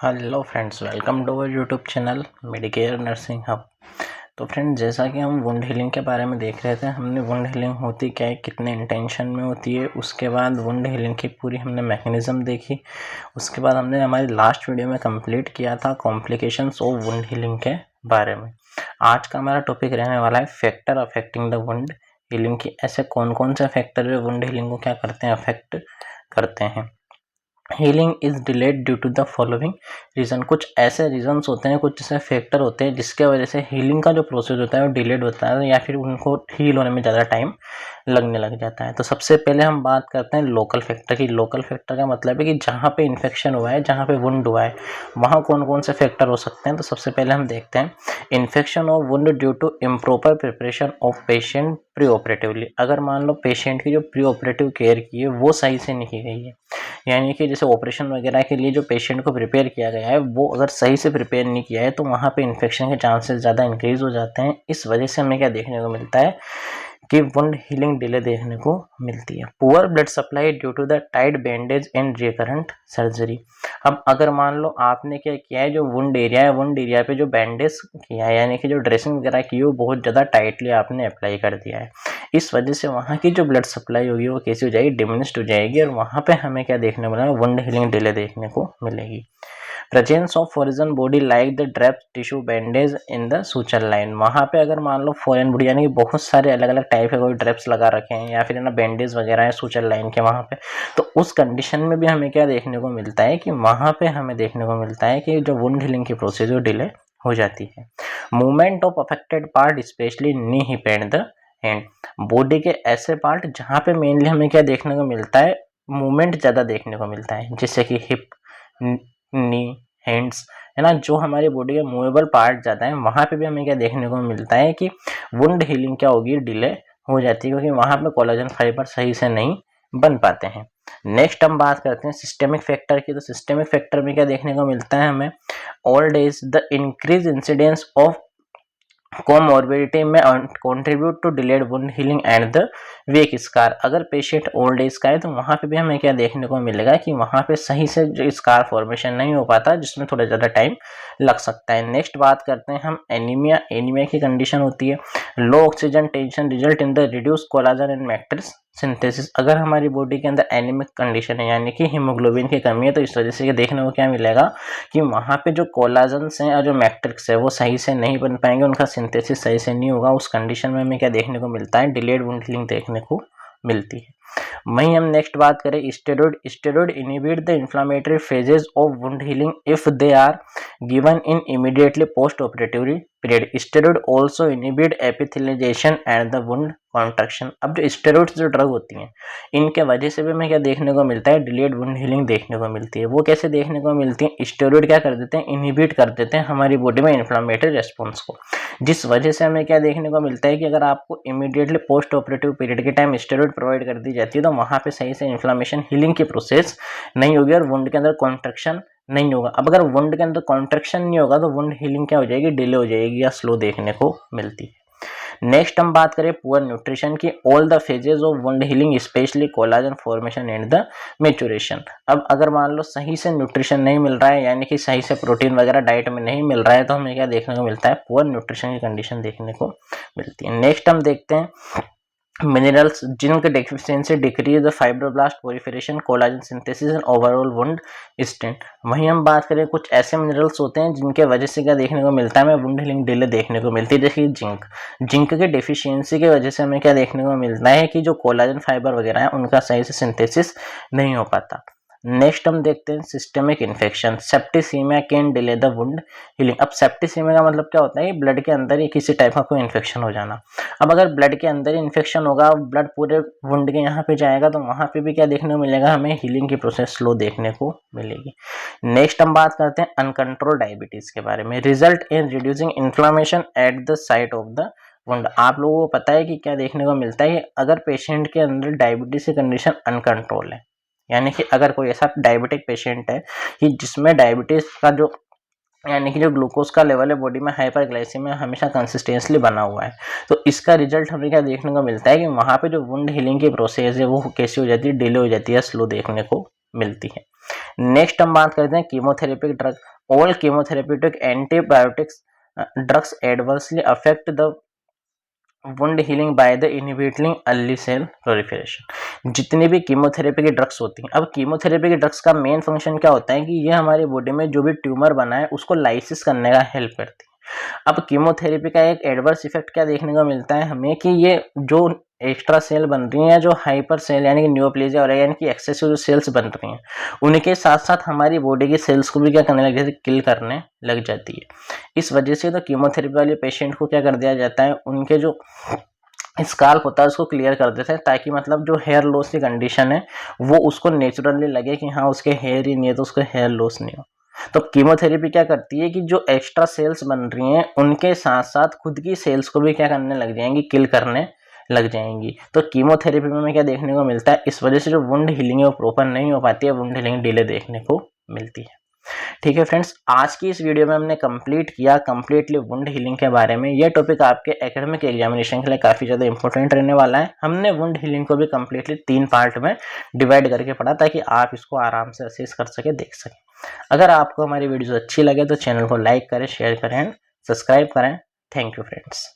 Hello friends, welcome to our YouTube channel Medicare nursing hub. तो friends, जैसा कि हम वुंड हीलिंग के बारे में देख रहे थे, हमने वुंड हीलिंग होती क्या है, कितने इंटेंशन में होती है, उसके बाद वुंड हीलिंग की पूरी हमने मैकेनिज्म देखी। उसके बाद हमने हमारी लास्ट वीडियो में कंप्लीट किया था कॉम्प्लिकेशंस ऑफ वुंड हीलिंग के बारे में। आज का हमारा टॉपिक रहने वाला है factor affecting the wound healing की। ऐसे कौन कौन से फैक्टर जो वुंड हीलिंग को क्या करते हैं, अफेक्ट करते हैं। Healing is delayed due to the following reason. कुछ ऐसे रीजंस होते हैं, कुछ ऐसे फैक्टर होते हैं जिसके वजह से हीलिंग का जो प्रोसेस होता है वो डिलेड होता है या फिर उनको हील होने में ज़्यादा टाइम लगने लग जाता है। तो सबसे पहले हम बात करते हैं लोकल फैक्टर की। लोकल फैक्टर का मतलब है कि जहाँ पे इन्फेक्शन हुआ है, जहाँ पे वुंड हुआ है, वहाँ कौन कौन से फैक्टर हो सकते हैं। तो सबसे पहले हम देखते हैं infection of wound due to improper preparation of patient pre operatively. अगर मान लो पेशेंट की जो प्री ऑपरेटिव केयर की है वो सही से नहीं की गई है, यानी कि जैसे ऑपरेशन वगैरह के लिए जो पेशेंट को प्रिपेयर किया गया है वो अगर सही से प्रिपेयर नहीं किया है तो वहाँ पे इन्फेक्शन के चांसेस ज़्यादा इंक्रीज हो जाते हैं। इस वजह से हमें क्या देखने को मिलता है कि वुंड हीलिंग डिले देखने को मिलती है। Poor blood supply due to the tight bandage and recurrent surgery. अब अगर मान लो आपने क्या किया है, जो वुंड एरिया है, वुंड एरिया पे जो बैंडेज किया है, यानी कि जो ड्रेसिंग वगैरह की है वो बहुत ज़्यादा टाइटली आपने अप्लाई कर दिया है। इस वजह से वहाँ की जो ब्लड सप्लाई होगी वो कैसी हो जाएगी, डिमिनिश्ड हो जाएगी, और वहाँ पे हमें क्या देखने को मिलेगा, वुंड हीलिंग डिले देखने को मिलेगी। Presence of foreign body like the drape tissue bandage in the suture line. वहाँ पे अगर मान लो फॉरेन बॉडी, यानी कि बहुत सारे अलग अलग टाइप के कोई ड्रेप्स लगा रखे हैं या फिर ना बैंडेज वगैरह है सूचर लाइन के वहाँ पे, तो उस कंडीशन में भी हमें क्या देखने को मिलता है कि वहाँ पे हमें देखने को मिलता है कि जो वुंड हीलिंग की प्रोसीजर डिले हो जाती है। Movement of affected part specially knee hip and the hand. Body के ऐसे पार्ट जहाँ पे मेनली हमें क्या देखने को मिलता है, मूवमेंट ज़्यादा देखने को मिलता है, जैसे कि हिप, नी, हैंड्स, है ना, जो हमारी बॉडी के मूवेबल पार्ट ज़्यादा है वहाँ पे भी हमें क्या देखने को मिलता है कि वुंड हीलिंग क्या होगी, डिले हो जाती है, क्योंकि वहाँ पे कोलेजन फाइबर सही से नहीं बन पाते हैं। नेक्स्ट हम बात करते हैं सिस्टेमिक फैक्टर की। तो सिस्टेमिक फैक्टर में क्या देखने को मिलता है हमें, old age the increase incidence of comorbidity में contribute to delayed wound healing and the weak scar. अगर पेशेंट ओल्ड एज का है तो वहाँ पे भी हमें क्या देखने को मिलेगा कि वहाँ पे सही से जो स्कार फॉर्मेशन नहीं हो पाता, जिसमें थोड़ा ज़्यादा टाइम लग सकता है। नेक्स्ट बात करते हैं हम एनीमिया। एनीमिया की कंडीशन होती है low oxygen tension result in the reduce collagen and matrix synthesis. अगर हमारी बॉडी के अंदर एनीमिक कंडीशन है, यानी कि हीमोग्लोबिन की कमी है, तो इस वजह से ये देखने को क्या मिलेगा कि वहाँ पे जो कोलाजन्स हैं और जो मैट्रिक्स है वो सही से नहीं बन पाएंगे, उनका सिंथेसिस सही से नहीं होगा। उस कंडीशन में हमें क्या देखने को मिलता है, डिलेड वुंड हीलिंग देखने को मिलती है। वहीं हम नेक्स्ट बात करें steroid. Steroid inhibit the inflammatory phases of wound healing if they are given in immediately post operative period. Steroid also inhibit epithelialization and the wound contraction. अब जो स्टेरॉइड्स जो ड्रग होती हैं, इनके वजह से भी हमें क्या देखने को मिलता है, डिलेड वुंड हीलिंग देखने को मिलती है। वो कैसे देखने को मिलती है, स्टेरॉइड क्या कर देते हैं, इनहिबिट कर देते हैं हमारी बॉडी में इन्फ्लामेटरी रेस्पॉन्स को, जिस वजह से हमें क्या देखने को मिलता है कि अगर आपको इमीडिएटली पोस्ट ऑपरेटिव पीरियड के टाइम स्टेरॉइड प्रोवाइड कर दी जाती है तो वहाँ पे सही से इन्फ्लामेशन हीलिंग की प्रोसेस नहीं होगी और वुंड के अंदर कॉन्ट्रैक्शन नहीं होगा। अब अगर वुंड के अंदर कॉन्ट्रैक्शन नहीं होगा तो वुंड हीलिंग क्या हो जाएगी, डिले हो जाएगी या स्लो देखने को मिलती है। नेक्स्ट हम बात करें पुअर न्यूट्रिशन की। All the phases of wound healing specially collagen formation and the maturation. अब अगर मान लो सही से न्यूट्रिशन नहीं मिल रहा है, यानी कि सही से प्रोटीन वगैरह डाइट में नहीं मिल रहा है, तो हमें क्या देखने को मिलता है, पुअर न्यूट्रिशन की कंडीशन देखने को मिलती है। नेक्स्ट हम देखते हैं मिनरल्स। जिनक deficiency decrease the fibroblast proliferation, collagen synthesis and overall wound strength. वहीं हम बात करें कुछ ऐसे मिनरल्स होते हैं जिनके वजह से क्या देखने को मिलता है, हमें वुंड हीलिंग डिले देखने को मिलती है, जैसे जिंक। जिंक के डेफिशिएंसी की वजह से हमें क्या देखने को मिलता है कि जो कोलाजन फाइबर वगैरह है उनका सही से सिंथेसिस नहीं हो पाता। नेक्स्ट हम देखते हैं systemic infection. Septicaemia can delay the wound healing. अब सेप्टिसीमिया का मतलब क्या होता है, ब्लड के अंदर ही किसी टाइप का कोई इन्फेक्शन हो जाना। अब अगर ब्लड के अंदर ही इन्फेक्शन होगा, ब्लड पूरे वुंड के यहाँ पे जाएगा, तो वहाँ पे भी क्या देखने को मिलेगा, हमें हीलिंग की प्रोसेस स्लो देखने को मिलेगी। नेक्स्ट हम बात करते हैं अनकंट्रोल डायबिटीज के बारे में। Result in reducing inflammation at the site of the wound. आप लोगों को पता है कि क्या देखने को मिलता है, अगर पेशेंट के अंदर डायबिटीज की कंडीशन अनकंट्रोल है, यानी कि अगर कोई ऐसा डायबिटिक पेशेंट है कि जिसमें डायबिटीज का जो, यानी कि जो ग्लूकोज का लेवल है बॉडी में, हाइपरग्लाइसीमिया हमेशा कंसिस्टेंसली बना हुआ है, तो इसका रिजल्ट हमें क्या देखने को मिलता है कि वहाँ पे जो वुंड हीलिंग की प्रोसेस है वो कैसी हो जाती है, डिले हो जाती है, स्लो देखने को मिलती है। नेक्स्ट हम बात करते हैं chemotherapy drug. all chemotherapeutic antibiotics drugs adversely affect the wound healing by the inhibiting early cell proliferation. जितनी भी कीमोथेरेपी की ड्रग्स होती हैं, अब कीमोथेरेपी की ड्रग्स का मेन फंक्शन क्या होता है कि ये हमारी बॉडी में जो भी ट्यूमर बना है उसको लाइसिस करने का हेल्प करती है। अब कीमोथेरेपी का एक एडवर्स इफेक्ट क्या देखने को मिलता है हमें कि ये जो एक्स्ट्रा सेल बन रही हैं, जो हाइपर सेल यानी कि न्यूरोप्लेजिया हो रहा है, यानी कि एक्सेसिव जो सेल्स बन रही हैं, उनके साथ साथ हमारी बॉडी की सेल्स को भी क्या करने लग जाती है, किल करने लग जाती है। इस वजह से तो कीमोथेरेपी वाले पेशेंट को क्या कर दिया जाता है, उनके जो स्काल्प होता है उसको क्लियर कर देते हैं, ताकि मतलब जो हेयर लॉस की कंडीशन है वो उसको नेचुरली लगे कि हाँ उसके हेयर ही नहीं है तो उसको हेयर लॉस नहीं हो। तो कीमोथेरेपी क्या करती है कि जो एक्स्ट्रा सेल्स बन रही हैं उनके साथ साथ खुद की सेल्स को भी क्या करने लग जाएंगी, किल करने लग जाएंगी। तो कीमोथेरेपी में क्या देखने को मिलता है, इस वजह से जो वुंड हीलिंग है वो प्रॉपर नहीं हो पाती है, वुंड हीलिंग डिले देखने को मिलती है। ठीक है फ्रेंड्स, आज की इस वीडियो में हमने कंप्लीट किया कंप्लीटली वुंड हीलिंग के बारे में। यह टॉपिक आपके एकेडमिक एग्जामिनेशन के लिए काफ़ी ज़्यादा इंपॉर्टेंट रहने वाला है। हमने वुंड हीलिंग को भी कंप्लीटली 3 पार्ट में डिवाइड करके पढ़ा, ताकि आप इसको आराम से असेस कर सके, देख सकें। अगर आपको हमारी वीडियोस अच्छी लगे तो चैनल को लाइक करें, शेयर करें एंड सब्सक्राइब करें। Thank you friends.